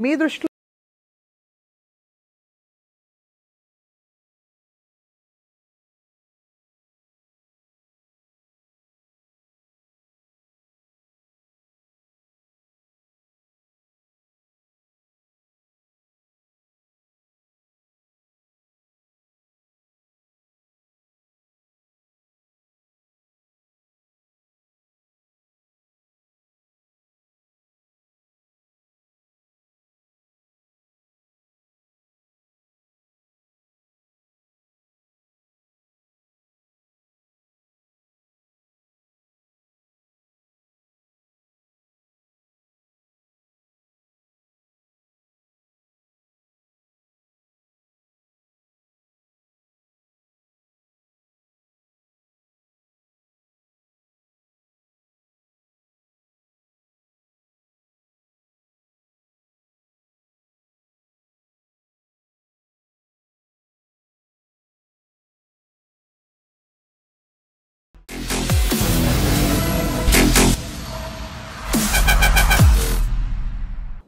మీ దృష్టిలో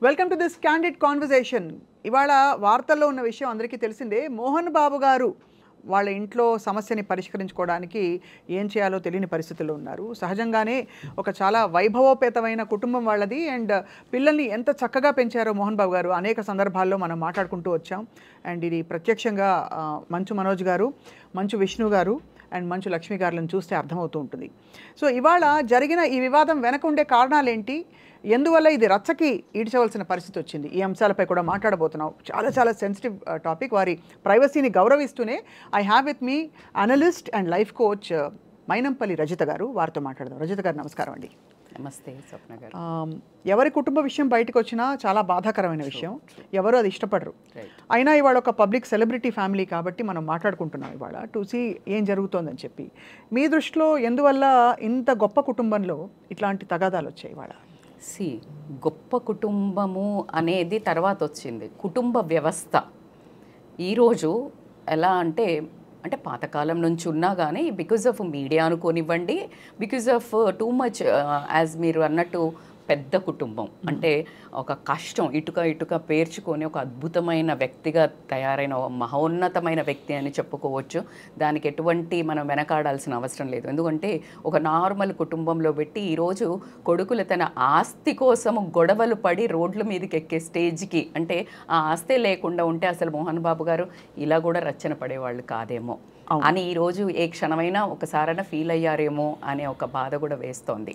welcome to this candid conversation. ఇవాళ వార్తల్లో ఉన్న విషయం అందరికీ తెలిసిందే. మోహన్ బాబు గారు వాళ్ళ ఇంట్లో సమస్యని పరిష్కరించుకోవడానికి ఏం చేయాలో తెలియని పరిస్థితుల్లో ఉన్నారు. సహజంగానే ఒక చాలా వైభవోపేతమైన కుటుంబం వాళ్ళది. అండ్ పిల్లల్ని ఎంత చక్కగా పెంచారో మోహన్ బాబు గారు అనేక సందర్భాల్లో మనం మాట్లాడుకుంటూ వచ్చాం. అండ్ ఇది ప్రత్యక్షంగా మంచు మనోజ్ గారు, మంచు విష్ణు గారు అండ్ మంచు లక్ష్మి గారులను చూస్తే అర్థమవుతూ ఉంటుంది. సో ఇవాళ జరిగిన ఈ వివాదం వెనక ఉండే కారణాలేంటి, ఎందువల్ల ఇది రచ్చకి ఈడ్చవలసిన పరిస్థితి వచ్చింది, ఈ అంశాలపై కూడా మాట్లాడబోతున్నాం. చాలా చాలా సెన్సిటివ్ టాపిక్. వారి ప్రైవసీని గౌరవిస్తూనే I have with me analyst and life coach Mynampally Rajitha garu. వారితో మాట్లాడదాం. రజిత గారు నమస్కారం అండి. నమస్తే స్వప్న గారు. ఎవరి కుటుంబ విషయం బయటకు వచ్చినా చాలా బాధాకరమైన విషయం. ఎవరు అది ఇష్టపడరు. అయినా ఇవాళ ఒక పబ్లిక్ సెలబ్రిటీ ఫ్యామిలీ కాబట్టి మనం మాట్లాడుకుంటున్నాం ఇవాళ టు సీ ఏం జరుగుతోందని చెప్పి. మీ దృష్టిలో ఎందువల్ల ఇంత గొప్ప కుటుంబంలో ఇట్లాంటి తగాదాలు వచ్చాయి ఇవాళ? గొప్ప కుటుంబము అనేది తర్వాత వచ్చింది. కుటుంబ వ్యవస్థ ఈరోజు ఎలా అంటే పాతకాలం నుంచి ఉన్నా కానీ బికాజ్ ఆఫ్ మీడియా అనుకోనివ్వండి, because of too much as మీరు అన్నట్టు పెద్ద కుటుంబం అంటే ఒక కష్టం ఇటుక పేర్చుకొని ఒక అద్భుతమైన వ్యక్తిగా తయారైన మహోన్నతమైన వ్యక్తి అని చెప్పుకోవచ్చు. దానికి ఎటువంటి మనం వెనకాడాల్సిన అవసరం లేదు. ఎందుకంటే ఒక నార్మల్ కుటుంబంలో పెట్టి ఈరోజు కొడుకులు తన ఆస్తి కోసం గొడవలు పడి రోడ్ల మీదకి ఎక్కే స్టేజ్కి, అంటే ఆ ఆస్తి లేకుండా ఉంటే అసలు మోహన్ బాబు గారు ఇలా కూడా రచ్చన పడేవాళ్ళు కాదేమో అని ఈరోజు ఏ క్షణమైనా ఒకసారైనా ఫీల్ అయ్యారేమో అనే ఒక బాధ కూడా వేస్తోంది.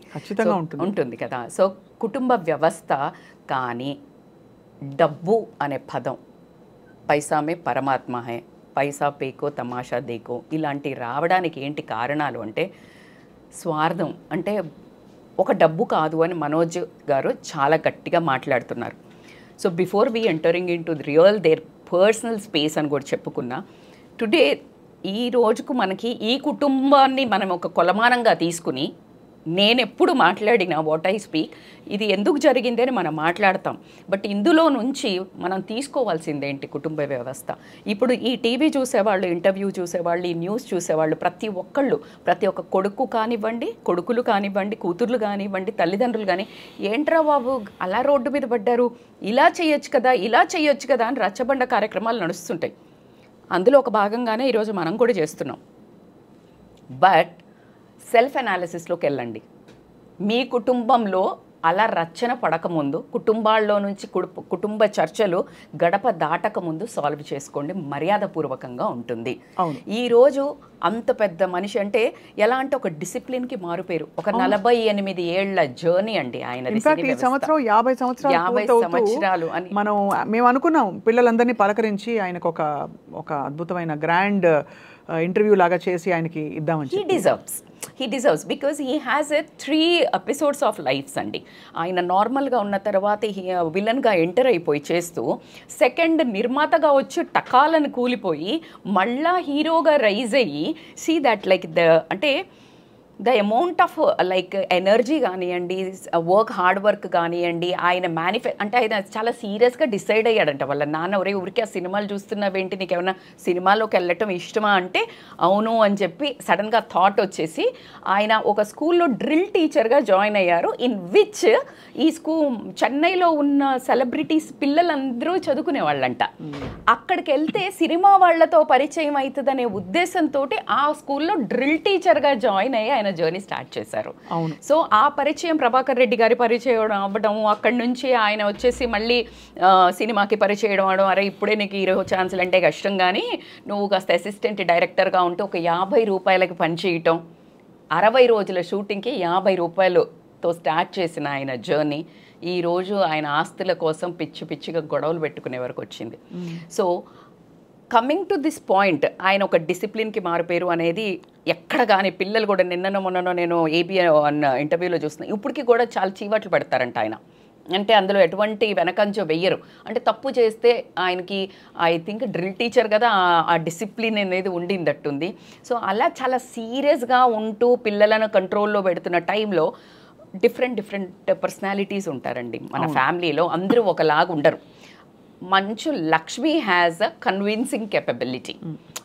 ఉంటుంది కదా. సో కుటుంబ వ్యవస్థ, కానీ డబ్బు అనే పదం, పైసామే పరమాత్మ హై, పైసా పేకో తమాషా దేకో, ఇలాంటి రావడానికి ఏంటి కారణాలు అంటే స్వార్థం. అంటే ఒక డబ్బు కాదు అని మనోజ్ గారు చాలా గట్టిగా మాట్లాడుతున్నారు. So before we entering into real their personal space అని కూడా చెప్పుకున్నా, టుడే ఈ రోజుకు మనకి ఈ కుటుంబాన్ని మనం ఒక కొలమానంగా తీసుకుని నేను ఎప్పుడు మాట్లాడినా వాట్ ఐ స్పీక్, ఇది ఎందుకు జరిగింది అని మనం మాట్లాడతాం. బట్ ఇందులో నుంచి మనం తీసుకోవాల్సిందేంటి కుటుంబ వ్యవస్థ. ఇప్పుడు ఈ టీవీ చూసేవాళ్ళు, ఇంటర్వ్యూ చూసేవాళ్ళు, ఈ న్యూస్ చూసేవాళ్ళు ప్రతి ఒక్క కొడుకు కానివ్వండి, కొడుకులు కానివ్వండి, కూతుర్లు కానివ్వండి, తల్లిదండ్రులు కానీ ఏంట్రా బాబు అలా రోడ్డు మీద పడ్డారు, ఇలా చేయొచ్చు కదా అని రచ్చబండ కార్యక్రమాలు నడుస్తుంటాయి. అందులో ఒక భాగంగానే ఈరోజు మనం కూడా చేస్తున్నాం. బట్ సెల్ఫ్ అనాలిసిస్లోకి వెళ్ళండి. మీ కుటుంబంలో అలా రచ్చన పడకముందు, కుటుంబాల్లో నుంచి కుటుంబ చర్చలు గడప దాటకముందు సాల్వ్ చేసుకోండి, మర్యాదపూర్వకంగా ఉంటుంది. ఈరోజు అంత పెద్ద మనిషి అంటే ఎలా అంటే ఒక డిసిప్లిన్కి మారుపేరు. ఒక 48 ఏళ్ల జర్నీ అండి ఆయన. 50 సంవత్సరాలు అని మేము అనుకున్నాం. పిల్లలందరినీ పలకరించి ఆయనకు ఒక అద్భుతమైన గ్రాండ్ ఇంటర్వ్యూ లాగా చేసి ఆయనకి ఇద్దామని. He deserves because he has a 3 episodes of lives అండి. ఆయన నార్మల్గా ఉన్న తర్వాత విలన్గా ఎంటర్ అయిపోయి చేస్తూ సెకండ్ నిర్మాతగా వచ్చి టకాలను కూలిపోయి మళ్ళా హీరోగా రైజ్ అయ్యి సీ దట్ లైక్ అంటే the amount of like energy కానివ్వండి, హార్డ్ వర్క్ కానివ్వండి, ఆయన అంటే ఆయన చాలా సీరియస్గా డిసైడ్ అయ్యాడంట. వాళ్ళ నాన్న ఒరే ఊరికే ఆ సినిమాలు చూస్తున్నావేంటి, నీకు ఏమైనా సినిమాలోకి వెళ్ళటం ఇష్టమా అంటే అవును అని చెప్పి సడన్గా థాట్ వచ్చేసి ఆయన ఒక స్కూల్లో డ్రిల్ టీచర్గా జాయిన్ అయ్యారు. ఇన్ విచ్ ఈ చెన్నైలో ఉన్న సెలబ్రిటీస్ పిల్లలందరూ చదువుకునేవాళ్ళంట. అక్కడికి వెళ్తే సినిమా వాళ్లతో పరిచయం అవుతుందనే ఉద్దేశంతో ఆ స్కూల్లో డ్రిల్ టీచర్గా జాయిన్ అయ్యి ఆయన జర్నీ స్టార్ట్ చేశారు. సో ఆ పరిచయం ప్రభాకర్ రెడ్డి గారి పరిచయం అవ్వడం, అక్కడి నుంచి ఆయన వచ్చేసి మళ్ళీ సినిమాకి పరిచయం అవడం, అరే ఇప్పుడే నీకు హీరో ఛాన్సులు అంటే కష్టం కానీ నువ్వు కాస్త అసిస్టెంట్ డైరెక్టర్గా ఉంటే ఒక 50 రూపాయలకి పనిచేయటం, 60 రోజుల షూటింగ్కి 50 రూపాయలతో స్టార్ట్ చేసిన ఆయన జర్నీ ఈరోజు ఆయన ఆస్తుల కోసం పిచ్చిగా గొడవలు పెట్టుకునే వరకు వచ్చింది. So coming to this point, ఆయన ఒక డిసిప్లిన్కి మారిపోయారు అనేది ఎక్కడ కానీ పిల్లలు కూడా నిన్ననో మొన్ననో నేను ఏబిఐ అన్న ఇంటర్వ్యూలో చూస్తున్నాను, ఇప్పటికీ కూడా చాలా చీవట్లు పెడతారంట ఆయన. అంటే అందులో ఎటువంటి వెనకంచో వెయ్యరు. అంటే తప్పు చేస్తే ఆయనకి ఐ థింక్ డ్రిల్ టీచర్ కదా ఆ డిసిప్లిన్ అనేది ఉండిందట్టుంది. సో అలా చాలా సీరియస్గా ఉంటూ పిల్లలను కంట్రోల్లో పెడుతున్న టైంలో డిఫరెంట్ పర్సనాలిటీస్ ఉంటారండి మన ఫ్యామిలీలో. అందరూ ఒకలాగా ఉండరు. Manchu Lakshmi has a convincing capability.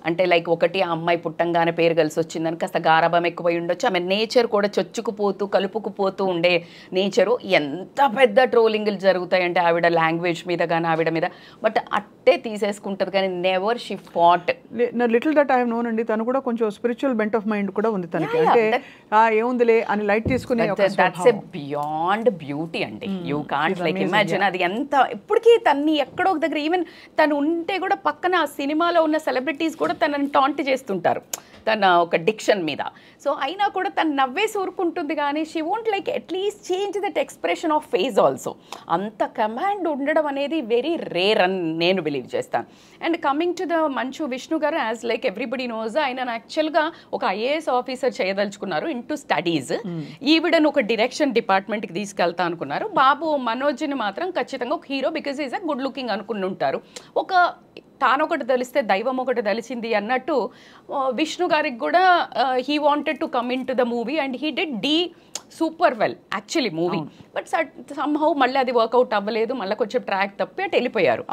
అంటే లైక్ ఒకటి ఆ అమ్మాయి పుట్టంగానే పేరు కలిసి వచ్చిందని కాస్త గారాభం ఎక్కువై ఉండొచ్చు. ఆమె నేచర్ కూడా చొచ్చుకుపోతూ కలుపుకుపోతూ ఉండే నేచరు. ఎంత పెద్ద ట్రోలింగ్లు జరుగుతాయంటే ఆవిడ లాంగ్వేజ్ మీద కానీ ఆవిడ మీద, బట్ అట్టే తీసేసుకుంటుంది కానీ never she fought. Little that I have known అండి. తను కూడా కొంచెం స్పిరిచువల్ బెంట్ ఆఫ్ మైండ్ కూడా ఉంది తనకి. అంటే ఏముందిలే అని లైట్ తీసుకునే దట్స్ ఎ బియాండ్ బ్యూటీ అండి. You can't like imagine. అది ఎంత ఇప్పటికీ తన్ని ఎక్కడో ఒక దగ్గర ఈవెన్ తను ఉంటే కూడా పక్కన ఆ సినిమాలో ఉన్న సెలబ్రిటీస్ కూడా తనని టాంట్ చేస్తుంటారు తన ఒక డిక్షన్ మీద. సో అయినా కూడా తను నవ్వేసి ఊరుకుంటుంది కానీ she won't like at least change that expression of face also. అంత కమాండ్ ఉండడం అనేది వెరీ రేర్ అని నేను బిలీవ్ చేస్తాను. And coming to the Manchu Vishnu గారు, యాజ్ లైక్ ఎవ్రీబడి నోస్, ఆయన యాక్చువల్గా ఒక ఐఏఎస్ ఆఫీసర్ చేయదలుచుకున్నారు ఇంటూ స్టడీస్. ఈవిడను ఒక డైరెక్షన్ డిపార్ట్మెంట్కి తీసుకెళ్తా అనుకున్నారు. బాబు మనోజ్ని మాత్రం ఖచ్చితంగా ఒక hero because is a good looking అనుకుని ఉంటారు. ఒక తానొకటి తెలిస్తే దైవం ఒకటి తెలిసింది అన్నట్టు విష్ణు గారికి కూడా he wanted to come into the movie and he did Dhee super well actually movie. But somehow మళ్ళీ అది వర్కౌట్ అవ్వలేదు, మళ్ళీ కొంచెం ట్రాక్ తప్పి అటు వెళ్ళిపోయారు.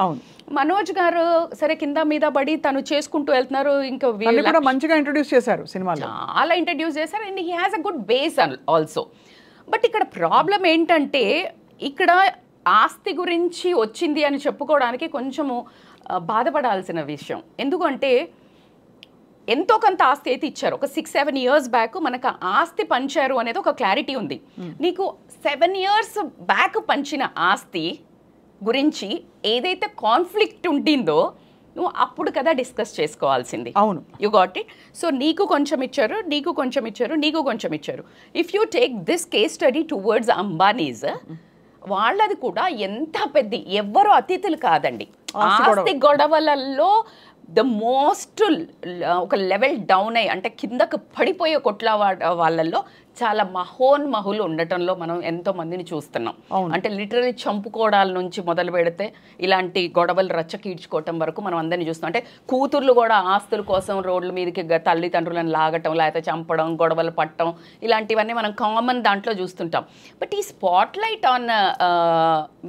మనోజ్ గారు సరే కింద మీద పడి తను చేసుకుంటూ వెళ్తున్నారు. ఇంకా మంచిగా ఇంట్రొడ్యూస్ చేశారు సినిమాలో, చాలా ఇంట్రడ్యూస్ చేశారు and he has a good base also. But ఇక్కడ ప్రాబ్లం ఏంటంటే ఇక్కడ ఆస్తి గురించి వచ్చింది అని చెప్పుకోవడానికి కొంచెము బాధపడాల్సిన విషయం. ఎందుకంటే ఎంతో కొంత ఆస్తి అయితే ఇచ్చారు. ఒక 6-7 years బ్యాక్ మనకు ఆస్తి పంచారు అనేది ఒక క్లారిటీ ఉంది. నీకు 7 years బ్యాక్ పంచిన ఆస్తి గురించి ఏదైతే కాన్ఫ్లిక్ట్ ఉండిందో నువ్వు అప్పుడు కదా డిస్కస్ చేసుకోవాల్సింది. అవును, యు గాట్ ఇట్. సో నీకు కొంచెం ఇచ్చారు, నీకు కొంచెం ఇచ్చారు, నీకు కొంచెం ఇచ్చారు. If you take this case study towards Ambanis, వాళ్ళది కూడా ఎంత పెద్ద, ఎవ్వరు అతిథులు కాదండి. ఆస్తి గొడవలలో ద మోస్ట్ ఒక లెవెల్ డౌన్ అయ్యి అంటే కిందకు పడిపోయే కొట్ల వాళ్ళల్లో చాలా మహోన్మహులు ఉండటంలో మనం ఎంతో మందిని చూస్తున్నాం. అంటే లిటరలీ చంపుకోవడాల నుంచి మొదలు పెడితే ఇలాంటి గొడవలు రచ్చకీడ్చుకోవటం వరకు మనం అందరినీ చూస్తాం. అంటే కూతుర్లు కూడా ఆస్తుల కోసం రోడ్ల మీదకి తల్లిదండ్రులను లాగటం, లేకపోతే చంపడం, గొడవలు పట్టడం, ఇలాంటివన్నీ మనం కామన్ దాంట్లో చూస్తుంటాం. బట్ ఈ స్పాట్ లైట్ ఆన్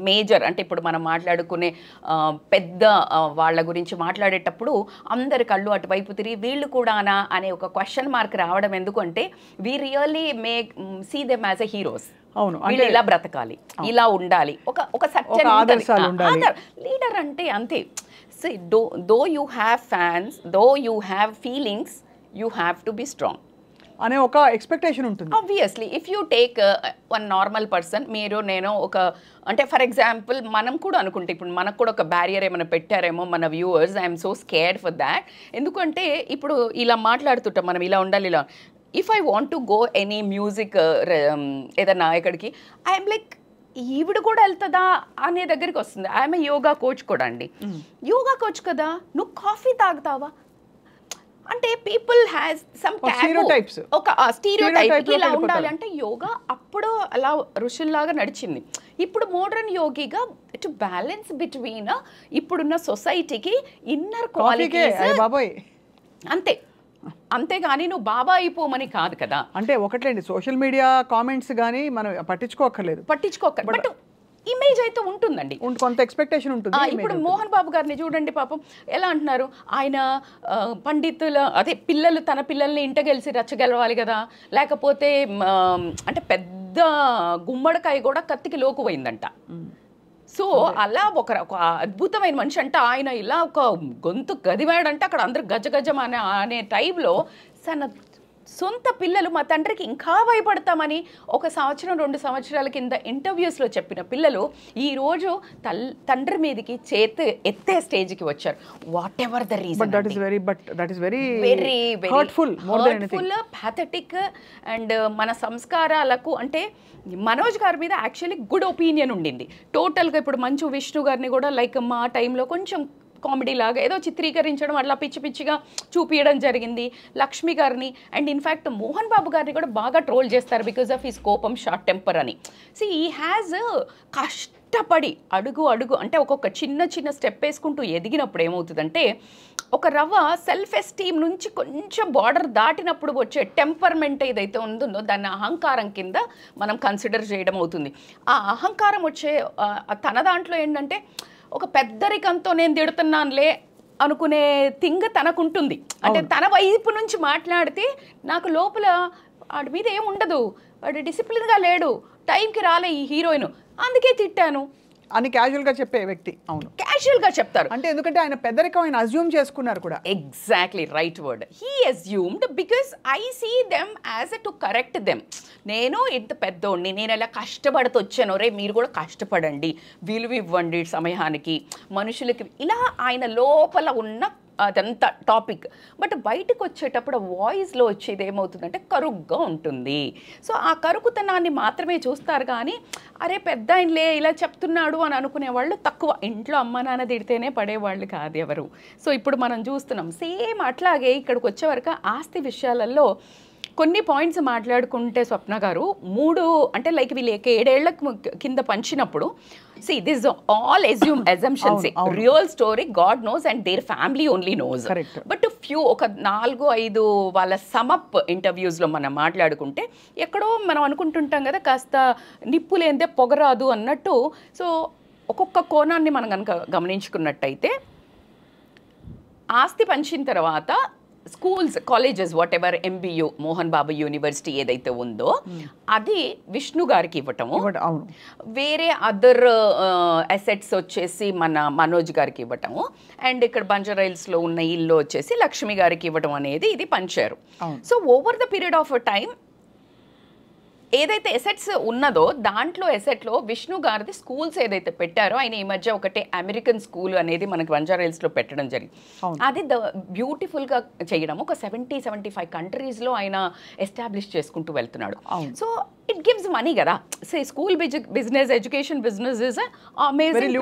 మేజర్ అంటే ఇప్పుడు మనం మాట్లాడుకునే పెద్ద వాళ్ళ గురించి మాట్లాడేటప్పుడు అందరి కళ్ళు అటువైపు తిరిగి వీళ్ళు కూడానా అనే ఒక క్వశ్చన్ మార్క్ రావడం ఎందుకంటే we really make see them as a heroes. అవును, వీళ్ళు ఇలా బ్రతకాలి, ఇలా ఉండాలి, ఒక లీడర్ అంటే అంతే. Though you have fans, though you have feelings, you have to be strong అనే ఒక ఎక్స్పెక్టేషన్ ఉంటుంది. Obviously if you take one normal person, మీరు నేను ఒక అంటే ఫర్ ఎగ్జాంపుల్ మనం కూడా అనుకుంటే ఇప్పుడు మనకు కూడా ఒక బ్యారియర్ ఏమైనా పెట్టారేమో మన viewers, I'm so scared for that. ఎందుకంటే ఇప్పుడు ఇలా మాట్లాడుతుంటాం మనం, ఇలా ఉండాలి, ఇలా. If I want to go any music ఏదన్నా ఎక్కడికి, ఐఎమ్ లైక్ ఈవిడ కూడా వెళ్తుందా అనే దగ్గరికి వస్తుంది. ఐఎమ్ యోగా కోచ్ కూడా అండి. యోగా కోచ్ కదా, నువ్వు కాఫీ తాగుతావా అంటే పీపుల్ హ్యాస్ సమ్ ఒక స్టీరియోటైప్ ఇలా ఉండాలి. అంటే యోగా అప్పుడు అలా ఋషుల్లాగా నడిచింది. ఇప్పుడు మోడర్న్ యోగిగా టు బ్యాలెన్స్ బిట్వీన్ ఇప్పుడున్న సొసైటీకి ఇన్నర్ క్వాలిటీస్ అంతే. అంతేగాని నువ్వు బాబా అయిపోమని కాదు కదా. అంటే ఒకట్లేండి, సోషల్ మీడియా కామెంట్స్ కానీ మనం పట్టించుకోక్కర్లేదు, బట్ ఇమేజ్ అయితే ఉంటుందండి, కొంత ఎక్స్పెక్టేషన్ ఉంటుంది. ఇప్పుడు మోహన్ బాబు గారిని చూడండి పాపం ఎలా అంటున్నారు, ఆయన అదే పిల్లలు తన పిల్లల్ని ఇంట గెలిచి రచ్చగెలవాలి కదా, లేకపోతే అంటే పెద్ద గుమ్మడికాయ కూడా కత్తికి లోకుపోయిందంట. సో అలా ఒక అద్భుతమైన మనిషి అంటే ఆయన ఇలా ఒక గొంతు గదివాడంటే అక్కడ అందరు గజగజం అనే టైంలో తన సొంత పిల్లలు మా తండ్రికి ఇంకా భయపడతామని 1 సంవత్సరం 2 సంవత్సరాల కింద ఇంటర్వ్యూస్లో చెప్పిన పిల్లలు ఈరోజు తండ్రి మీదకి చేతి ఎత్తే స్టేజ్కి వచ్చారు. What ever the reason, very hurtful, pathetic. And మన సంస్కారాలకు అంటే మనోజ్ గారి మీద యాక్చువల్లీ గుడ్ ఒపీనియన్ ఉండింది టోటల్గా. ఇప్పుడు మంచు విష్ణు గారిని కూడా లైక్ మా టైంలో కొంచెం కామెడీ లాగా ఏదో చిత్రీకరించడం అట్లా పిచ్చి పిచ్చిగా చూపించడం జరిగింది. లక్ష్మి గారిని అండ్ ఇన్ఫ్యాక్ట్ మోహన్ బాబు గారిని కూడా బాగా ట్రోల్ చేస్తారు బికాస్ ఆఫ్ హిస్ కోపం, షార్ట్ టెంపర్ అని. సో ఈ హ్యాజ్ కష్టపడి అడుగు అంటే ఒక్కొక్క చిన్న స్టెప్ వేసుకుంటూ ఎదిగినప్పుడు ఏమవుతుందంటే ఒక రవ్వ సెల్ఫ్ ఎస్టీమ్ నుంచి కొంచెం బార్డర్ దాటినప్పుడు వచ్చే టెంపర్మెంట్ ఏదైతే ఉందో దాన్ని అహంకారం కింద మనం కన్సిడర్ చేయడం అవుతుంది. ఆ అహంకారం వచ్చే తన దాంట్లో ఏంటంటే ఒక పెద్దరికంతో నేను తిడుతున్నానులే అనుకునే థింగ్ తనకుంటుంది. అంటే తన వైపు నుంచి మాట్లాడితే నాకు లోపల వాడి మీద ఏముండదు, వాడు డిసిప్లిన్గా లేడు, టైంకి రాలే ఈ హీరోయిన్, అందుకే తిట్టాను అని క్యాజువల్గా చెప్పే వ్యక్తి. అవును, క్యాజువల్గా చెప్తారు. అంటే ఎందుకంటే ఆయన పెద్దరికం ఆయన అజ్యూమ్ చేసుకున్నారు కూడా. Exactly right word, he assumed because I see them as to correct them. నేను ఇంత పెద్దోడిని, నేను ఎలా కష్టపడుతూ వచ్చాను, రే మీరు కూడా కష్టపడండి, విలువ ఇవ్వండి సమయానికి, మనుషులకి, ఇలా ఆయన లోపల ఉన్న అదంతా టాపిక్. బట్ బయటకు వచ్చేటప్పుడు వాయిస్లో వచ్చేది ఏమవుతుందంటే కరుగ్గా ఉంటుంది. సో ఆ కరుకుతనాన్ని మాత్రమే చూస్తారు కానీ అరే పెద్ద ఆయనలే ఇలా చెప్తున్నాడు అని అనుకునే వాళ్ళు తక్కువ. ఇంట్లో అమ్మ నాన్న తిడితేనే పడేవాళ్ళు కాదు ఎవరు. సో ఇప్పుడు మనం చూస్తున్నాం సేమ్ అట్లాగే ఇక్కడికి వచ్చేవరకు ఆస్తి విషయాలలో కొన్ని పాయింట్స్ మాట్లాడుకుంటే స్వప్న గారు 3 అంటే లైక్ వీళ్ళు 7 ఏళ్ల కింద పంచినప్పుడు see this is all assumptions, real story God knows and their family only knows. But few ఒక 4-5 వాళ్ళ సమప్ ఇంటర్వ్యూస్లో మనం మాట్లాడుకుంటే ఎక్కడో మనం అనుకుంటుంటాం కదా కాస్త నిప్పు లేనిదే పొగరాదు అన్నట్టు. సో ఒక్కొక్క కోణాన్ని మనం కనుక గమనించుకున్నట్టయితే ఆస్తి పంచిన తర్వాత schools, colleges, what ever MBU Mohan Babu university ఏదైతే ఉందో అది విష్ణు గారికి ఇవ్వటము, వేరే అదర్ అసెట్స్ వచ్చేసి మన మనోజ్ గారికి ఇవ్వటము, అండ్ ఇక్కడ బంజారాహిల్స్లో ఉన్న ఇల్లు వచ్చేసి లక్ష్మి గారికి ఇవ్వటం అనేది ఇది పంచారు. So over the period of time ఏదైతే ఎసెట్స్ ఉన్నదో దాంట్లో ఎసెట్లో విష్ణు గారిది స్కూల్స్ ఏదైతే పెట్టారో ఆయన ఈ మధ్య ఒకటే అమెరికన్ స్కూల్ అనేది మనకి బంజారాహిల్స్లో పెట్టడం జరిగింది. అది బ్యూటిఫుల్గా చేయడం ఒక 70-75 కంట్రీస్లో ఆయన ఎస్టాబ్లిష్ చేసుకుంటూ వెళ్తున్నాడు. సో ఇట్ గివ్స్ మనీ కదా. Say school business, education business is amazing,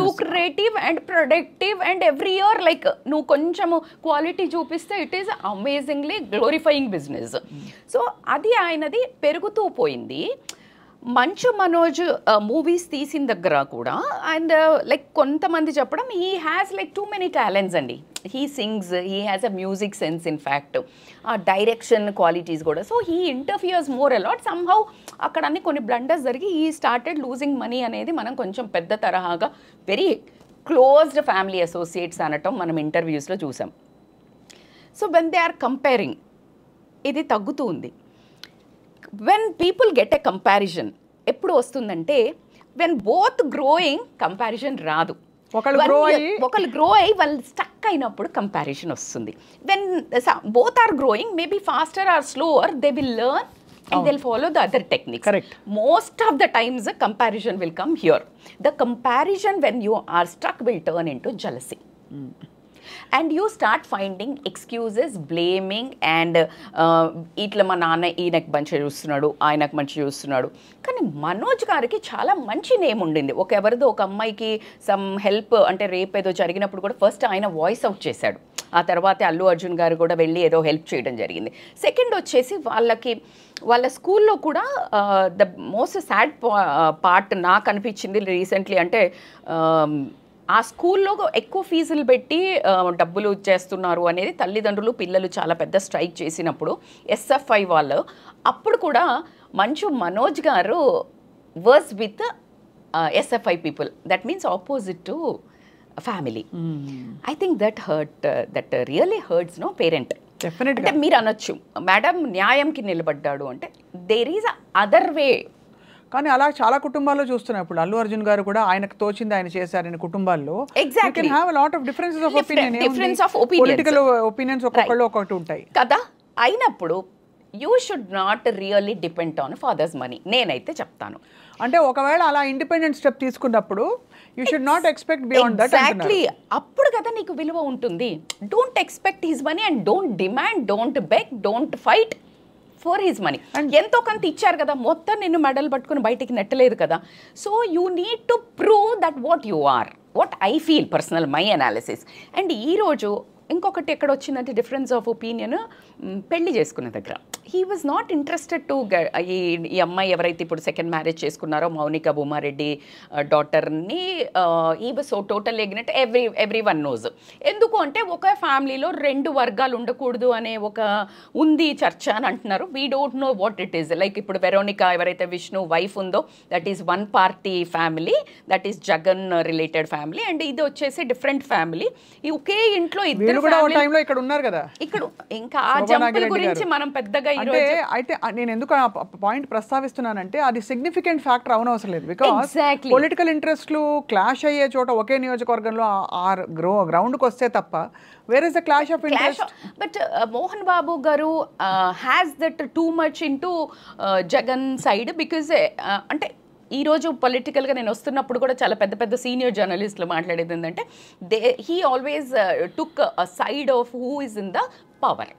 lucrative and productive and every year like నువ్వు కొంచెము క్వాలిటీ చూపిస్తే it is amazingly glorifying business. So అది ఆయనది పెరుగుతూ పోయింది. మంచు మనోజ్ మూవీస్ తీసిన దగ్గర కూడా అండ్ లైక్ కొంతమంది చెప్పడం he has like too many talents అండి. He sings, he has a music sense, in fact direction qualities కూడా. So he interferes more a lot somehow. అక్కడ అన్ని కొన్ని బ్లండర్స్ జరిగి హీ స్టార్టెడ్ లూజింగ్ మనీ అనేది మనం కొంచెం పెద్ద తరహాగా వెరీ క్లోజ్డ్ ఫ్యామిలీ అసోసియేట్స్ అనటం మనం ఇంటర్వ్యూస్లో చూసాం. So when they are comparing ఇది తగ్గుతూ ఉంది. When people get a comparison ఎప్పుడు వస్తుందంటే వెన్ బోత్ గ్రోయింగ్ కంపారిజన్ రాదు. ఒకళ్ళు గ్రో అయ్యి వాళ్ళు స్టక్ అయినప్పుడు కంపారిజన్ వస్తుంది. When both are growing maybe faster or slower they will learn and they'll follow the other techniques. Correct. Most of the times a comparison will come here. The comparison when you are stuck will turn into jealousy. And you start finding excuses, blaming and ఇట్లా మా నాన్న ఈయనకు మంచి చూస్తున్నాడు, ఆయనకు మంచి చూస్తున్నాడు. కానీ మనోజ్ గారికి చాలా మంచి నేమ్ ఉండింది. ఎవరిదో ఒక అమ్మాయికి సమ్ హెల్ప్ అంటే రేపు ఏదో జరిగినప్పుడు కూడా ఫస్ట్ ఆయన వాయిస్ అవుట్ చేశాడు. ఆ తర్వాత అల్లు అర్జున్ గారు కూడా వెళ్ళి ఏదో హెల్ప్ చేయడం జరిగింది. సెకండ్ వచ్చేసి వాళ్ళ స్కూల్లో కూడా ద మోస్ట్ సాడ్ పార్ట్ నాకు అనిపించింది రీసెంట్లీ అంటే ఆ స్కూల్లో ఎక్కువ ఫీజులు పెట్టి డబ్బులు చేస్తున్నారు అనేది తల్లిదండ్రులు పిల్లలు చాలా పెద్ద స్ట్రైక్ చేసినప్పుడు ఎస్ఎఫ్ఐ వాళ్ళు అప్పుడు కూడా మంచు మనోజ్ గారు versus with SFI people, that means opposite to family. I think that really hurts no parent. అంటే మీరు అనొచ్చు మేడం న్యాయంకి నిలబడ్డాడు అంటే దేర్ ఈజ్ అదర్ వే. కానీ అలా చాలా కుటుంబాల్లో చూస్తున్నాం. ఇప్పుడు అల్లు అర్జున్ గారు కూడా ఆయనకు తోచింది ఆయన చేశారని కుటుంబాల్లో పొలిటికల్ ఒపీనియన్స్ ఒక్కొక్కళ్ళు ఒక్కొక్కటి ఉంటాయి కదా. అయినప్పుడు you should not really depend on father's money నేనైతే చెప్తాను. అంటే ఒకవేళ అలా ఇండిపెండెంట్ స్టెప్ తీసుకున్నప్పుడు you should not expect beyond that. Exactly, అప్పుడు కదా నీకు విలువ ఉంటుంది. Don't expect his money and don't demand, don't beg, don't fight for his money. ఎంతో కొంత ఇచ్చారు కదా, మొత్తం నిన్ను మెడల్ పట్టుకుని బయటికి నెట్టలేదు కదా. So you need to prove that what you are, what I feel personal, my analysis. And ఈరోజు ఇంకొకటి ఎక్కడ వచ్చిందంటే డిఫరెన్స్ ఆఫ్ ఒపీనియన్ పెళ్లి చేసుకున్న దగ్గర. He was not interested to ఈ అమ్మాయి ఎవరైతే ఇప్పుడు సెకండ్ మ్యారేజ్ చేసుకున్నారో మౌనిక భూమారెడ్డి డాటర్ని, ఈ వాజ్ సో టోటల్ ఎగ్నెట్, ఎవ్రీ వన్ నోజ్. ఎందుకు అంటే ఒక ఫ్యామిలీలో రెండు వర్గాలు ఉండకూడదు అనే ఒక ఉంది చర్చ అని అంటున్నారు. We don't know what it is. Like ఇప్పుడు వెరోనికా ఎవరైతే విష్ణు వైఫ్ ఉందో that is one party family, that is Jagan related family. And ఇది వచ్చేసి డిఫరెంట్ ఫ్యామిలీ. ఈ ఒకే ఇంట్లో ఇద్దరు ఇక్కడ ఉన్నారు కదా. ఇక్కడ ఇంకా ఆ జంపుల గురించి మనం పెద్దగా అయితే నేను ఎందుకు ఆ పాయింట్ ప్రస్తావిస్తున్నానంటే అది సిగ్నిఫికెంట్ ఫ్యాక్టర్ అవనవసరం లేదు. బికాస్ పొలిటికల్ ఇంట్రెస్ట్లు క్లాష్ అయ్యే చోట ఒకే నియోజకవర్గంలో ఆ గ్రౌండ్కి వస్తే తప్ప where is the clash of interest. But Mohan Babu garu has that too much into Jagan side. Because అంటే ఈరోజు పొలిటికల్గా నేను వస్తున్నప్పుడు కూడా చాలా పెద్ద పెద్ద సీనియర్ జర్నలిస్టులు మాట్లాడేది ఏంటంటే he always took a side of who is in the power.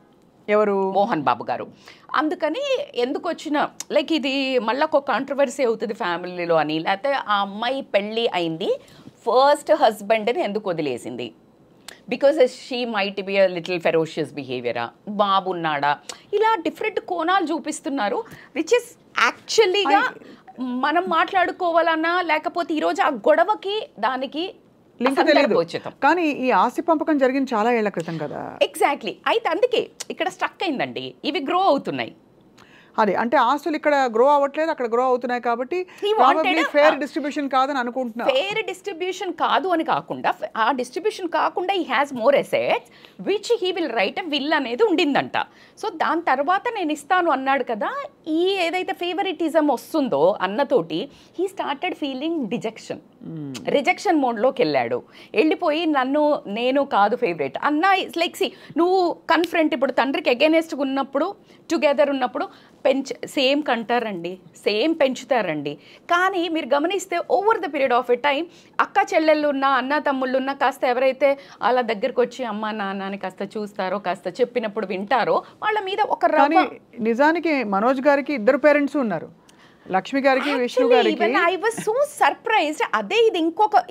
ఎవరు? మోహన్ బాబు గారు. అందుకని ఎందుకు వచ్చిన లైక్ ఇది మళ్ళీ ఒక కాంట్రవర్సీ అవుతుంది ఫ్యామిలీలో అని, లేకపోతే ఆ అమ్మాయి పెళ్ళి అయింది ఫస్ట్ హస్బెండ్ని ఎందుకు వదిలేసింది, because she might be a little ferocious బిహేవియరా, బాబు ఉన్నాడా, ఇలా డిఫరెంట్ కోణాలు చూపిస్తున్నారు. విచ్ ఇస్ యాక్చువల్లీగా మనం మాట్లాడుకోవాలన్నా లేకపోతే ఈరోజు ఆ గొడవకి దానికి లింక్ తెలియదు. కానీ ఈ ఆస్తి పంపకం జరిగింది చాలా ఏళ్ల క్రితం కదా. ఎగ్జాక్ట్లీ. అయితే అందుకే ఇక్కడ స్టక్ అయిందండి. ఇవి గ్రో అవుతున్నాయి. అదే అంటే ఆస్తులు ఇక్కడ గ్రో అవ్వట్లేదు, అక్కడ గ్రో అవుతున్నాయి. కాబట్టి ఫేర్ డిస్ట్రిబ్యూషన్ కాదని అనుకుంటున్నా. ఫేర్ డిస్ట్రిబ్యూషన్ కాదు అని కాకుండా, ఆ డిస్ట్రిబ్యూషన్ కాకుండా he has more assets which he will write a will అనేది ఉండిందంట. సో దాని తర్వాత నేను ఇస్తాను అన్నాడు కదా. ఈ ఏదైతే ఫేవరిటిజం వస్తుందో అన్నతోటి he started feeling dejection, rejection మోడ్లోకి వెళ్ళాడు. వెళ్ళిపోయి నేను కాదు ఫేవరెట్ అన్న. లైక్ సి నువ్వు కన్ఫ్రంట్ ఇప్పుడు తండ్రికి అగైనెస్ట్గా ఉన్నప్పుడు టుగెదర్ ఉన్నప్పుడు సేమ్ కంటారండి, సేమ్ పెంచుతారండి. కానీ మీరు గమనిస్తే over the period of a time అక్క చెల్లెళ్ళు ఉన్న అన్న తమ్ముళ్ళు ఉన్న కాస్త ఎవరైతే వాళ్ళ దగ్గరకు వచ్చి అమ్మ నాన్నని కాస్త చూస్తారో, కాస్త చెప్పినప్పుడు వింటారో వాళ్ళ మీద ఒక నిజానికి మనోజ్ గారికి ఇద్దరు పేరెంట్స్ ఉన్నారు, లక్ష్మి గారికి విష్ణు గారికి. I was so surprised. అదే ఇది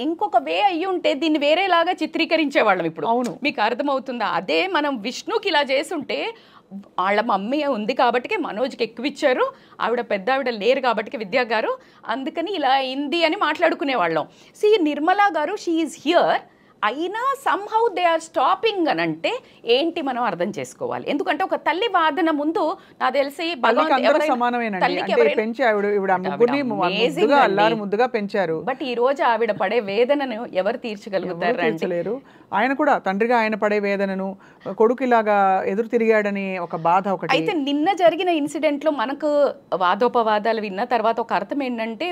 ఇంకొక వే అయ్యి ఉంటే దీన్ని వేరేలాగా చిత్రీకరించే వాళ్ళం. ఇప్పుడు అవును మీకు అర్థమవుతుందా? అదే మనం విష్ణుకి ఇలా చేసుంటే వాళ్ళ మమ్మీ ఉంది కాబట్టి మనోజ్కి ఎక్కువ ఇచ్చారు, ఆవిడ పెద్ద ఆవిడ లేరు కాబట్టి విద్యా గారు, అందుకని ఇలా అయింది అని మాట్లాడుకునేవాళ్ళం. సి నిర్మలా గారు షీ ఈజ్ హియర్, అయినా సమ్హౌ దే ఆర్ స్టాపింగ్ అని అంటే ఏంటి మనం అర్థం చేసుకోవాలి. ఎందుకంటే ఒక తల్లి వాదన ముందు నాకు తెలిసి ముద్దుగా పెంచారు. బట్ ఈ రోజు ఆవిడ పడే వేదనను ఎవరు తీర్చగలుగుతారు? ఆయన కూడా తండ్రిగా ఆయన పడే వేదనను, కొడుకు ఇలాగా ఎదురు తిరిగాడని ఒక బాధ ఒకటి. అయితే నిన్న జరిగిన ఇన్సిడెంట్లో మనకు వాదోపవాదాలు విన్న తర్వాత ఒక అర్థం ఏంటంటే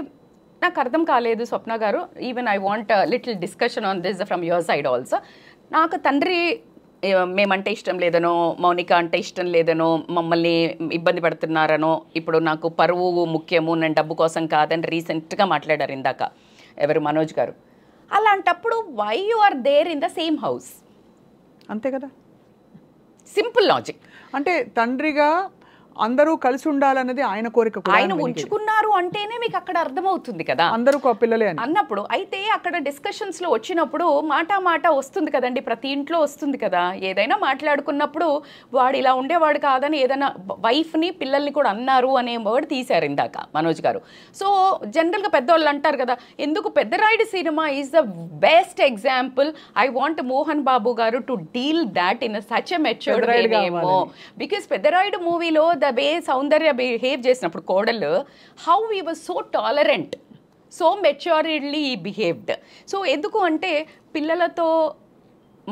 నాకు అర్థం కాలేదు స్వప్న గారు. Even I want little discussion on this from your side also. నాకు తండ్రి మేమంటే ఇష్టం లేదనో, మౌనిక అంటే ఇష్టం లేదనో, మమ్మల్ని ఇబ్బంది పెడుతున్నారనో, ఇప్పుడు నాకు పరువు ముఖ్యము, నేను డబ్బు కోసం కాదని రీసెంట్గా మాట్లాడారు ఇందాక ఎవరు మనోజ్ గారు. అలాంటప్పుడు why you are there in the same house? అంతే కదా, సింపుల్ లాజిక్. అంటే తండ్రిగా అందరూ కలిసి ఉండాలన్నది ఆయన కోరిక కూడా ఆయన ఉంచుకున్నారు అంటేనే మీకు అక్కడ అర్థమవుతుంది కదా, అందరూ పిల్లలే అని అన్నప్పుడు. అయితే అక్కడ డిస్కషన్స్ లో వచ్చినప్పుడు మాట వస్తుంది కదండి, ప్రతి ఇంట్లో వస్తుంది కదా. ఏదైనా మాట్లాడుకున్నప్పుడు వాడు ఇలా ఉండేవాడు కాదని ఏదైనా వైఫ్ ని పిల్లల్ని కూడా అన్నారు అనే వర్డ్ తీశారు ఇందాక మనోజ్ గారు. సో జనరల్ గా పెద్దవాళ్ళు అంటారు కదా, ఎందుకు Peddarayudu cinema is the best example. I want Mohan Babu garu to deal that in such a matured way ఏమో. బికాస్ పెద్దరాయుడు మూవీలో ద వే సౌందర్య బిహేవ్ చేసినప్పుడు కోడలు, how he was so tolerant, so maturedly behaved. So ఎందుకు అంటే పిల్లలతో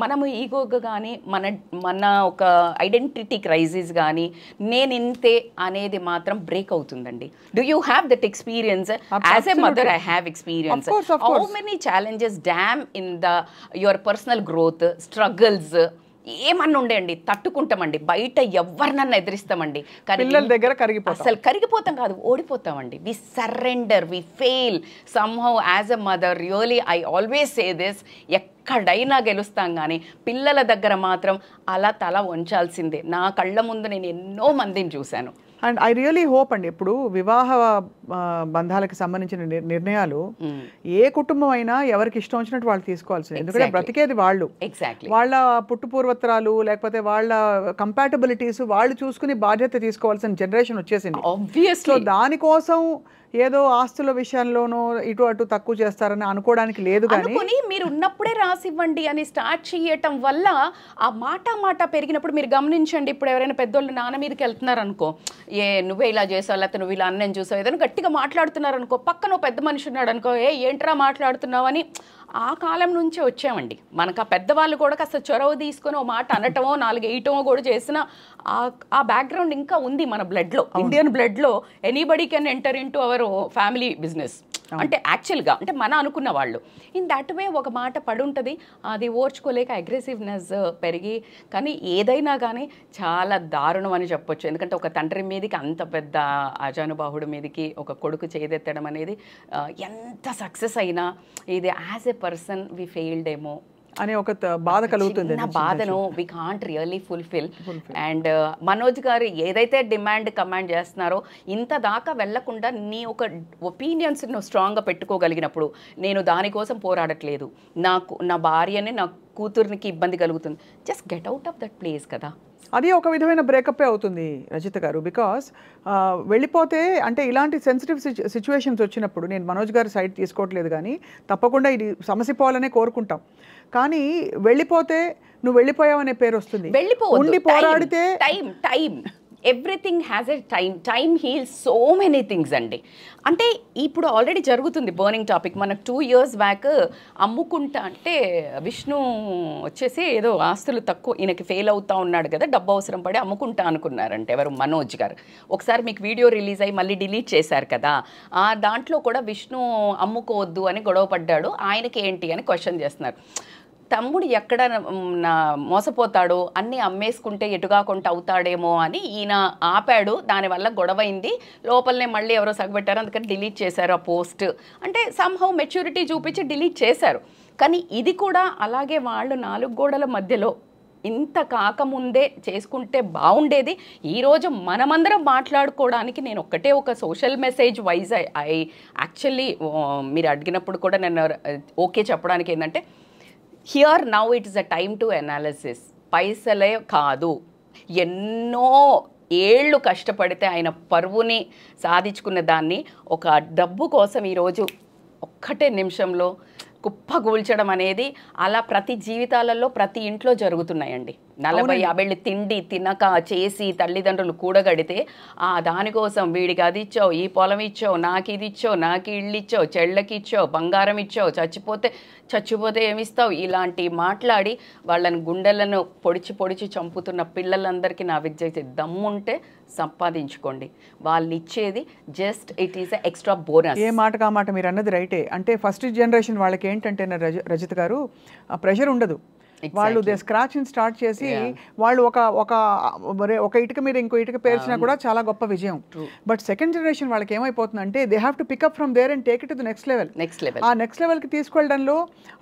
మనము ఈగోగా కానీ మన ఒక ఐడెంటిటీ క్రైసిస్ కానీ నేను ఇంతే అనేది మాత్రం బ్రేక్ అవుతుందండి. Do you have that experience? As a mother I have experience. How many challenges dam in your personal growth, struggles ఏమన్నా ఉండేయండి, తట్టుకుంటామండి. బయట ఎవరినన్నా ఎదిరిస్తామండి, కానీ పిల్లల దగ్గర అసలు కరిగిపోతాం కాదు, ఓడిపోతామండి. We surrender, we fail somehow as a mother. Really I always say this, ఎక్కడైనా గెలుస్తాం కానీ పిల్లల దగ్గర మాత్రం అలా తల వంచాల్సిందే. నా కళ్ళ ముందు నేను ఎన్నో మందిని చూశాను. అండ్ ఐ రియలీ హోప్ అండి, ఇప్పుడు వివాహ బంధాలకు సంబంధించిన నిర్ణయాలు ఏ కుటుంబం అయినా ఎవరికి ఇష్టం వచ్చినట్టు వాళ్ళు తీసుకోవాల్సింది. ఎందుకంటే బ్రతికేది వాళ్ళు, వాళ్ళ పుట్టుపూర్వత్రాలు లేకపోతే వాళ్ళ కంపాటబిలిటీస్ వాళ్ళు చూసుకుని బాధ్యత తీసుకోవాల్సిన జనరేషన్ వచ్చేసింది. ఆబ్వియస్లీ దానికోసం ఏదో ఆస్తుల విషయంలోనూ ఇటు అటు తక్కువ చేస్తారని అనుకోవడానికి లేదు. కానీ మీరు ఉన్నప్పుడే రాసివ్వండి అని స్టార్ట్ చేయటం వల్ల ఆ మాట పెరిగినప్పుడు మీరు గమనించండి. ఇప్పుడు ఎవరైనా పెద్దోళ్ళు నాన్న మీదకి వెళ్తున్నారు అనుకో, నువ్వే ఇలా చేసావు, లేకపోతే నువ్వు ఇలా అన్నం చూసావు, ఏదైనా గట్టిగా మాట్లాడుతున్నారు అనుకో, పక్కన పెద్ద మనిషి ఉన్నాడు అనుకో, ఏంట్రా మాట్లాడుతున్నావు అని. ఆ కాలం నుంచే వచ్చామండి. మనకు ఆ పెద్దవాళ్ళు కూడా కాస్త చొరవ తీసుకొని ఓ మాట అనటమో 4 వేయటమో కూడా చేసిన ఆ బ్యాక్గ్రౌండ్ ఇంకా ఉంది మన బ్లడ్లో, ఇండియన్ బ్లడ్లో. Anybody can enter in to our family business. అంటే యాక్చువల్గా అంటే మన అనుకున్న వాళ్ళు ఇన్ దట్ వే ఒక మాట పడుంటుంది, అది ఓర్చుకోలేక అగ్రెసివ్నెస్ పెరిగి. కానీ ఏదైనా కానీ చాలా దారుణం అని చెప్పొచ్చు. ఎందుకంటే ఒక తండ్రి మీదకి అంత పెద్ద అజానుబాహుడి మీదకి ఒక కొడుకు చేదెత్తడం అనేది ఎంత సక్సెస్ అయినా ఇది as a person we failed ఏమో అనే ఒక బాధ కలుగుతుంది. నా బాధను we can't really fulfil. And Manoj గారు ఏదైతే డిమాండ్ కమాండ్ చేస్తున్నారో ఇంత దాకా వెళ్లకుండా నీ ఒక ఒపీనియన్స్ నువ్వు స్ట్రాంగ్గా పెట్టుకోగలిగినప్పుడు, నేను దానికోసం పోరాడట్లేదు, నా భార్యని నా కూతుర్నికి ఇబ్బంది కలుగుతుంది, just get out of that place కదా. అది ఒక విధమైన బ్రేకప్ అవుతుంది రజిత గారు. బికాస్ వెళ్ళిపోతే అంటే ఇలాంటి సెన్సిటివ్ సిచ్యువేషన్స్ వచ్చినప్పుడు నేను మనోజ్ గారి సైడ్ తీసుకోవట్లేదు, కానీ తప్పకుండా ఇది సమస్య పోవాలనే కోరుకుంటాం. కానీ వెళ్ళిపోతే నువ్వు వెళ్ళిపోయావనే పేరు వస్తుంది. ఉండి పోరాడితే time everything has a time heels so many things అండి. అంటే ఇప్పుడు ఆల్రెడీ జరుగుతుంది బర్నింగ్ టాపిక్. మనకు 2 years బ్యాక్ అమ్ముకుంటా అంటే విష్ణు వచ్చేసి ఏదో ఆస్తులు తక్కువ, ఈయనకి ఫెయిల్ అవుతా ఉన్నాడు కదా, డబ్బు అవసరం పడి అమ్ముకుంటా అనుకున్నారంటే ఎవరు, మనోజ్ గారు. ఒకసారి మీకు వీడియో రిలీజ్ అయ్యి మళ్ళీ డిలీట్ చేశారు కదా, దాంట్లో కూడా విష్ణు అమ్ముకోవద్దు అని గొడవ పడ్డాడు. ఆయనకి ఏంటి అని క్వశ్చన్ చేస్తున్నారు. తమ్ముడు ఎక్కడ మోసపోతాడో, అన్నీ అమ్మేసుకుంటే ఎటుగా కొంట అవుతాడేమో అని ఈయన ఆపాడు. దానివల్ల గొడవైంది, లోపలనే మళ్ళీ ఎవరో సగబెట్టారు, అందుకని డిలీట్ చేశారు ఆ పోస్ట్. అంటే సమ్హౌ మెచ్యూరిటీ చూపించి డిలీట్ చేశారు. కానీ ఇది కూడా అలాగే వాళ్ళు 4 గోడల మధ్యలో ఇంత కాకముందే చేసుకుంటే బాగుండేది. ఈరోజు మనమందరం మాట్లాడుకోవడానికి నేను ఒక social message wise I actually మీరు అడిగినప్పుడు కూడా నేను ఓకే చెప్పడానికి ఏంటంటే, here now it is a time to analysis. పైసలే కాదు, ఎన్నో ఏళ్ళు కష్టపడితే ఆయన పరువుని సాధించుకున్న దాన్ని ఒక డబ్బు కోసం ఈరోజు ఒక్కటే నిమిషంలో కుప్పగూల్చడం అనేది అలా ప్రతి జీవితాలలో ప్రతి ఇంట్లో జరుగుతున్నాయండి. 40-50 తిండి తినక చేసి తల్లిదండ్రులు కూడగడితే దానికోసం వీడికి అది ఇచ్చావు, ఈ పొలం ఇచ్చావు, నాకు ఇది ఇచ్చావు, నాకు ఇళ్ళు ఇచ్చావు, చెళ్ళకి ఇచ్చావు, బంగారం ఇచ్చావు, చచ్చిపోతే ఏమిస్తావు, ఇలాంటి మాట్లాడి వాళ్ళని గుండెలను పొడిచి చంపుతున్న పిల్లలందరికీ నా విజ్ఞప్తి, దమ్ముంటే సంపాదించుకోండి. వాళ్ళు ఇచ్చేది just it is extra bonus. ఏ మాట కా మాట మీరు అన్నది రైటే. అంటే ఫస్ట్ జనరేషన్ వాళ్ళకి ఏంటంటే రజిత గారు ఆ ప్రెషర్ ఉండదు. వాళ్ళు దే స్క్రాచ్ అండ్ స్టార్ట్ చేసి వాళ్ళు ఒక ఒక ఒక ఇటుక మీద ఇంకో ఇటుక పేర్చినా కూడా చాలా గొప్ప విజయం. బట్ సెకండ్ జనరేషన్ వాళ్ళకి ఏమైపోతుందంటే they have to pick up from there and take it to the next level. ఆ నెక్స్ట్ లెవెల్కి తీసుకెళ్ళడంలో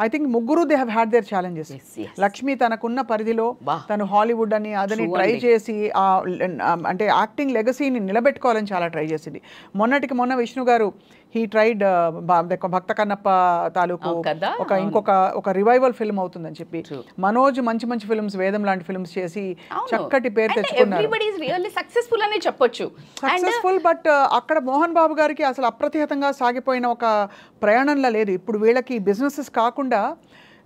ఐ థింక్ ముగ్గురు they have had their challenges. Lakshmi తనకున్న పరిధిలో తను హాలీవుడ్ అని అదని ట్రై చేసి అంటే యాక్టింగ్ లెగసీని నిలబెట్టుకోవాలని చాలా ట్రై చేసింది. మొన్నటికి మొన్న విష్ణు గారు హీ ట్రైడ్ భక్త కన్నప్ప తాలూకు ఇంకొక రివైవల్ ఫిల్మ్ అవుతుందని చెప్పి, మనోజ్ మంచి మంచి ఫిల్మ్స్, వేదం లాంటి ఫిల్మ్స్ చేసి చక్కటి పేరు తెచ్చుకున్నారు. సక్సెస్ఫుల్. బట్ అక్కడ మోహన్ బాబు గారికి అసలు అప్రతిహతంగా సాగిపోయిన ఒక ప్రయాణంలో లేదు. ఇప్పుడు వీళ్ళకి బిజినెసెస్ కాకుండా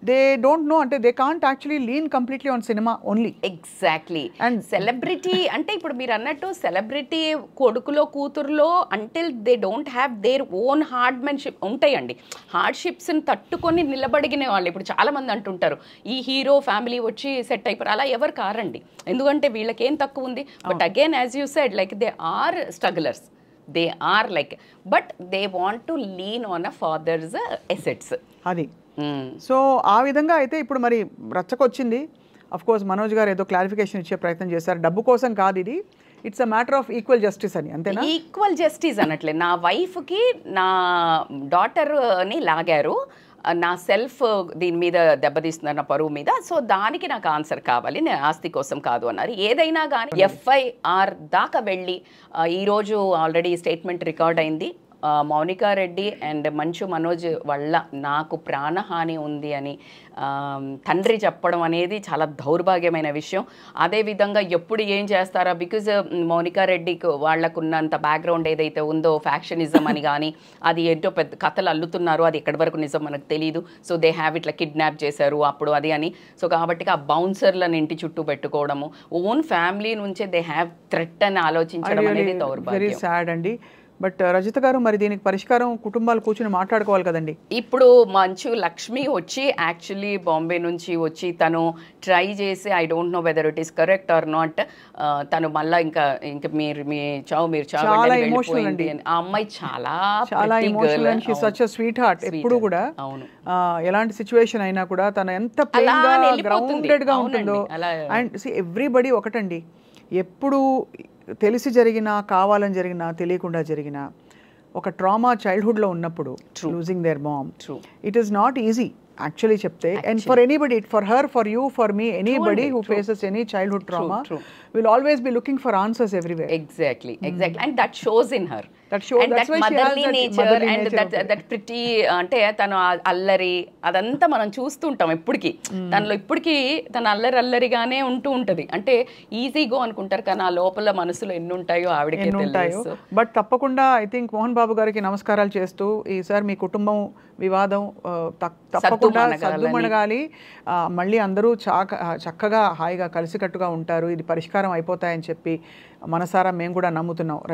దే డోంట్ నో, అంటే they can't actually lean completely on cinema only. Exactly. And celebrity అంటే ఇప్పుడు మీరు అన్నట్టు సెలబ్రిటీ కొడుకులో కూతురులో until they don't have their own హార్డ్మెన్షిప్ ఉంటాయండి. హార్డ్షిప్స్ని తట్టుకొని నిలబడిగిన వాళ్ళు ఇప్పుడు చాలామంది అంటుంటారు ఈ హీరో ఫ్యామిలీ వచ్చి సెట్ అయిపోయారు. అలా ఎవరు కారండి, ఎందుకంటే వీళ్ళకి ఏం తక్కువ ఉంది. But again as you said like they are strugglers, they are like, but they want to lean on a father's assets. అది సో ఆ విధంగా అయితే ఇప్పుడు మరి రచ్చకొచ్చింది. అఫ్ కోర్స్ మనోజ్ గారు ఏదో క్లారిఫికేషన్ ఇచ్చే ప్రయత్నం చేశారు, డబ్బు కోసం కాదు ఇది, it's a matter of equal justice అని. అంతేనా? ఈక్వల్ జస్టిస్ అనట్లే, నా వైఫ్కి నా డాటర్ని లాగారు, నా సెల్ఫ్ దీని మీద దెబ్బతీస్తున్నారు, నా పరువు మీద, సో దానికి నాకు ఆన్సర్ కావాలి, నేను ఆస్తి కోసం కాదు అన్నారు. ఏదైనా కానీ ఎఫ్ఐఆర్ దాకా వెళ్ళి ఈరోజు ఆల్రెడీ స్టేట్మెంట్ రికార్డ్ అయింది. మౌనికా రెడ్డి అండ్ మంచు మనోజ్ వల్ల నాకు ప్రాణహాని ఉంది అని తండ్రి చెప్పడం అనేది చాలా దౌర్భాగ్యమైన విషయం. అదేవిధంగా ఎప్పుడు ఏం చేస్తారా, బికాజ్ మౌనికా రెడ్డికి వాళ్ళకున్నంత బ్యాక్గ్రౌండ్ ఏదైతే ఉందో ఫ్యాక్షనిజం అని కానీ అది ఏంటో పెద్ద కథలు అల్లుతున్నారు, అది ఎక్కడి వరకు నిజం మనకు తెలియదు. సో దే హ్యావ్ ఇట్లా కిడ్నాప్ చేశారు అప్పుడు అది అని. సో కాబట్టి ఆ బౌన్సర్లను ఇంటి చుట్టూ పెట్టుకోవడము, ఓన్ ఫ్యామిలీ నుంచే దే హ్యావ్ థ్రెట్ అని ఆలోచించడం అనేది దౌర్భాగ్యం. వెరీ సాడ్ అండి. బట్ రజిత గారు, మరి దీనికి పరిష్కారం కుటుంబాలు కూర్చుని మాట్లాడుకోవాలి కదండి. ఇప్పుడు మంచు లక్ష్మి వచ్చి యాక్చువల్లీ బాంబే నుంచి వచ్చి తను ట్రై చేసి I don't know whether it is correct or not, తను మళ్ళీ ఇంకా మీరు చావు ఎమోషనల్. ఆ అమ్మాయి చాలా emotional and she such a sweet heart. ఎప్పుడు కూడా ఎలాంటి సిచ్యువేషన్ అయినా కూడా తను ఎంత గ్రౌండెడ్ గా ఉంటుందో. అండ్ సి ఎవ్రీబడి ఒకటండి, ఎప్పుడు తెలిసి జరిగినా, కావాలని జరిగినా, తెలియకుండా జరిగినా, ఒక ట్రామా చైల్డ్హుడ్లో ఉన్నప్పుడు losing their mom, it is not easy actually చెప్తే. And for anybody, for her, for you, for me, anybody who faces any childhood trauma will always be looking for answers everywhere. Exactly. And that shows in her. That shows, and that's that why motherly she has nature, motherly and nature that pretty అంటే తను అల్లరి అదంతా మనం చూస్తుంటాం ఎప్పటికీ. తనలో ఇప్పటికీ తన అల్లరిగానే ఉంటూ ఉంటది. అంటే ఈజీగో అనుకుంటారు కానీ ఆ లోపల మనసులో ఎన్ని ఉంటాయో ఆవిడకే తెలుసు. బట్ తప్పకుండా ఐ థింక్ మోహన్ బాబు గారికి నమస్కారాలు చేస్తూ ఈసారి మీ కుటుంబం వివాదం తప్పకుండా సద్దుమణగాలి, మళ్ళీ అందరూ చక్కగా హాయిగా కలిసికట్టుగా ఉంటారు, ఇది పరిష్కారం అయిపోతాయని చెప్పి మనసారా మేము కూడా నమ్ముతున్నాం.